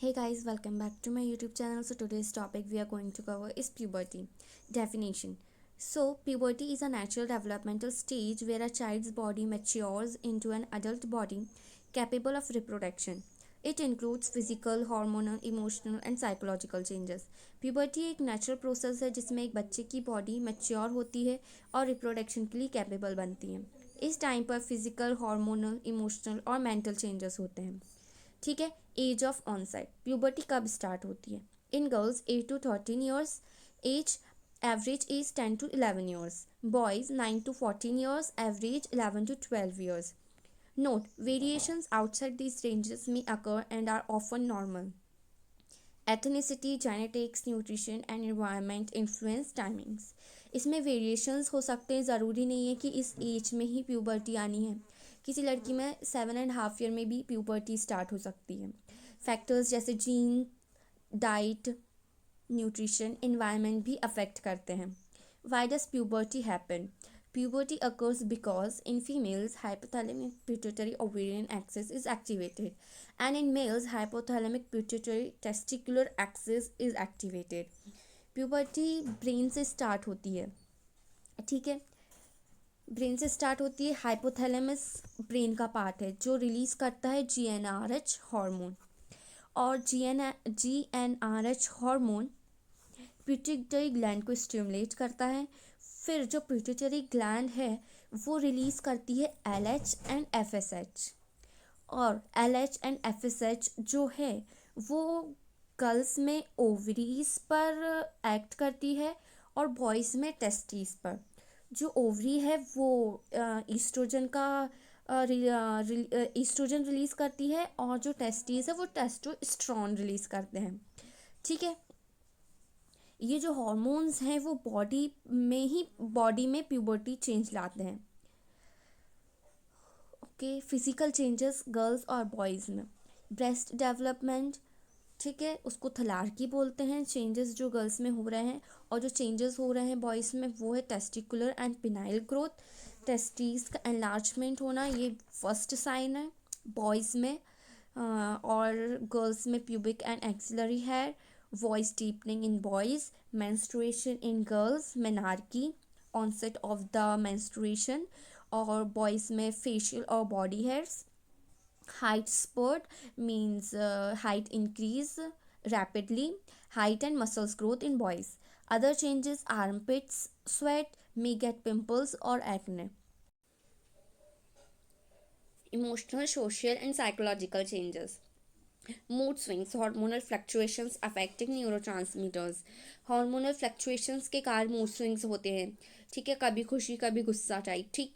Hey guys, welcome back to my YouTube channel. So today's topic we are going to cover is puberty. Definition. So puberty is a natural developmental stage where a child's body matures into an adult body capable of reproduction. It includes physical, hormonal, emotional and psychological changes. Puberty एक natural process है जिसमें एक बच्चे की body mature होती है और reproduction के लिए capable बनती है. इस टाइम पर फिजिकल, हार्मोनल, इमोशनल और मेंटल चेंजेस होते हैं. ठीक है. Age of onset. प्यूबर्टी कब स्टार्ट होती है? In girls 8 to 13 years age. Average age 10 to 11 years. Boys 9 to 14 years. Average 11 to 12 years. Note, variations outside these ranges may occur and are often normal. Ethnicity, genetics, nutrition and environment influence timings. इसमें variations हो सकते हैं. ज़रूरी नहीं है कि इस as में ही प्यूबर्टी आनी है. किसी लड़की में 7.5 ईयर में भी प्यूबर्टी स्टार्ट हो सकती है. फैक्टर्स जैसे जीन, डाइट, न्यूट्रिशन, इन्वायरमेंट भी अफेक्ट करते हैं. Why does puberty happen? Puberty occurs because in females hypothalamic pituitary ovarian axis is activated and in males hypothalamic pituitary testicular axis is activated. Puberty brain से start होती है. ठीक है. Brain से start होती है. हाइपोथैलेमस ब्रेन का part है जो रिलीज करता है GnRH हार्मोन. और GnRH हार्मोन पिट्यूटरी ग्लैंड को स्टिमुलेट करता है. फिर जो पिट्यूटरी ग्लैंड है वो रिलीज़ करती है LH एंड FSH. और LH एंड FSH जो है वो गर्ल्स में ओवरीज पर एक्ट करती है और बॉयज़ में टेस्टिस पर. जो ओवरी है वो ईस्ट्रोजन का ईस्ट्रोजन रिलीज़ करती है और जो टेस्टिस है वो टेस्टोस्टेरोन रिलीज़ करते हैं. ठीक है. ये जो हॉर्मोन्स हैं वो बॉडी में प्यूबर्टी चेंज लाते हैं. ओके. फिजिकल चेंजेस गर्ल्स और बॉयज़ में. Breast development. ठीक है. उसको थलार्की बोलते हैं. चेंजेस जो गर्ल्स में हो रहे हैं और जो चेंजेस हो रहे हैं बॉयज़ में वो है testicular and phenyl growth. Testis का एनलार्जमेंट होना ये फर्स्ट साइन है बॉयज़ में. और गर्ल्स में pubic and axillary hair. Voice deepening in boys. menstruation in girls, menarche, onset of the menstruation. और बॉयज़ में फेशियल और body hairs. Height spurt means height increase rapidly. Height and muscles growth in boys. Other changes, armpits sweat, may get pimples or acne. Emotional, social and psychological changes. Mood swings. Hormonal fluctuations affecting neurotransmitters. Hormonal fluctuations के कारण mood swings होते हैं. ठीक है. कभी खुशी कभी गुस्सा टाइप. ठीक.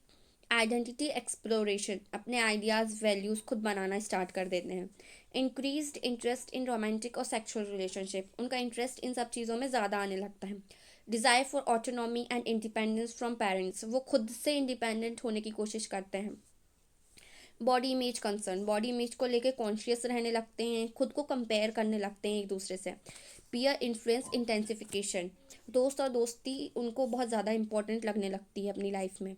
Identity exploration. अपने आइडियाज़ वैल्यूज़ खुद बनाना स्टार्ट कर देते हैं. इंक्रीज्ड इंटरेस्ट इन रोमांटिक और सेक्सुअल रिलेशनशिप. उनका इंटरेस्ट इन सब चीज़ों में ज़्यादा आने लगता है. Desire for autonomy and independence from parents. वो खुद से इंडिपेंडेंट होने की कोशिश करते हैं. Body image concern. Body image को लेकर कॉन्शियस रहने लगते हैं. खुद को कंपेयर करने लगते हैं एक दूसरे से. Peer influence intensification. दोस्त और दोस्ती उनको बहुत ज़्यादा इंपॉर्टेंट लगने लगती है अपनी लाइफ में.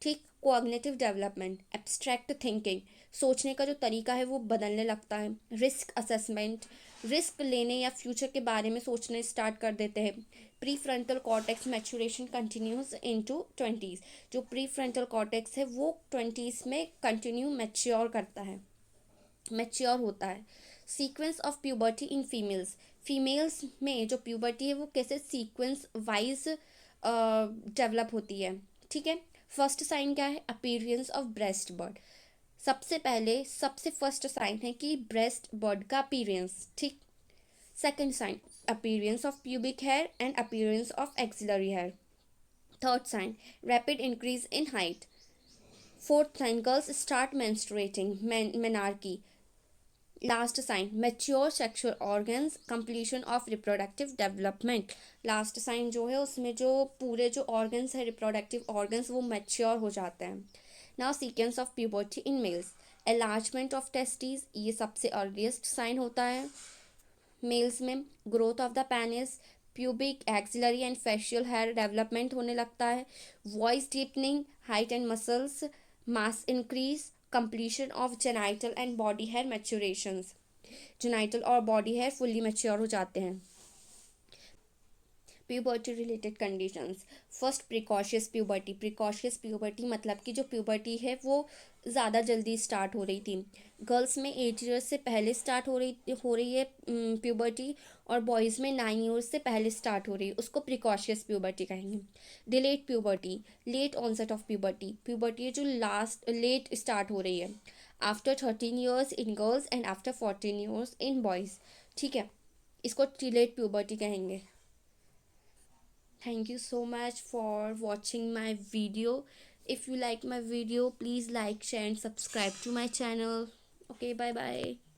ठीक. कोऑग्निटिव डेवलपमेंट. Abstract thinking. सोचने का जो तरीका है वो बदलने लगता है. Risk assessment. रिस्क लेने या फ्यूचर के बारे में सोचने स्टार्ट कर देते हैं. Pre frontal cortex maturation continues into 20s. जो प्री फ्रंटल कॉर्टेक्स है वो 20s में कंटिन्यू मैच्योर करता है, मैच्योर होता है. Sequence of puberty in females. Females में जो प्यूबर्टी है वो कैसे सीक्वेंस वाइज डेवलप होती है. ठीक है. फर्स्ट साइन क्या है? Appearance of breast bud. सबसे फर्स्ट साइन है कि ब्रेस्ट बर्ड का अपीयरेंस. ठीक. Second sign appearance of pubic hair and appearance of axillary hair. Third sign, rapid increase in height. Fourth sign, girls start menstruating, menarche. Last sign, mature sexual organs, completion of reproductive development. Last sign जो है उसमें जो पूरे जो organs है reproductive organs वो mature हो जाते हैं. Now sequence of puberty in males. Enlargement of testes ये सबसे earliest sign होता है मेल्स में. Growth of the penis. Pubic, axillary and facial hair development होने लगता है. Voice deepening. Height and muscles. Mass increase. Completion of genital and body hair maturations. Genital और body hair fully mature हो जाते हैं। Puberty related conditions. First, precocious puberty. Precocious puberty मतलब कि जो प्यूबर्टी है वो ज़्यादा जल्दी स्टार्ट हो रही थी। गर्ल्स में 8 ईयर्स से पहले स्टार्ट हो रही है प्यूबर्टी, और बॉयज़ में 9 ईयर्स से पहले स्टार्ट हो रही है, उसको प्रिकॉशियस प्यूबर्टी कहेंगे। Delayed puberty, late onset of puberty. Puberty जो लास्ट लेट स्टार्ट हो रही है, after 13 years in girls and after 14 years in boys. ठीक है, इसको डिलेड प्यूबर्टी कहेंगे। Thank you so much for watching my video. If you like my video, please like, share and subscribe to my channel. Okay, bye bye.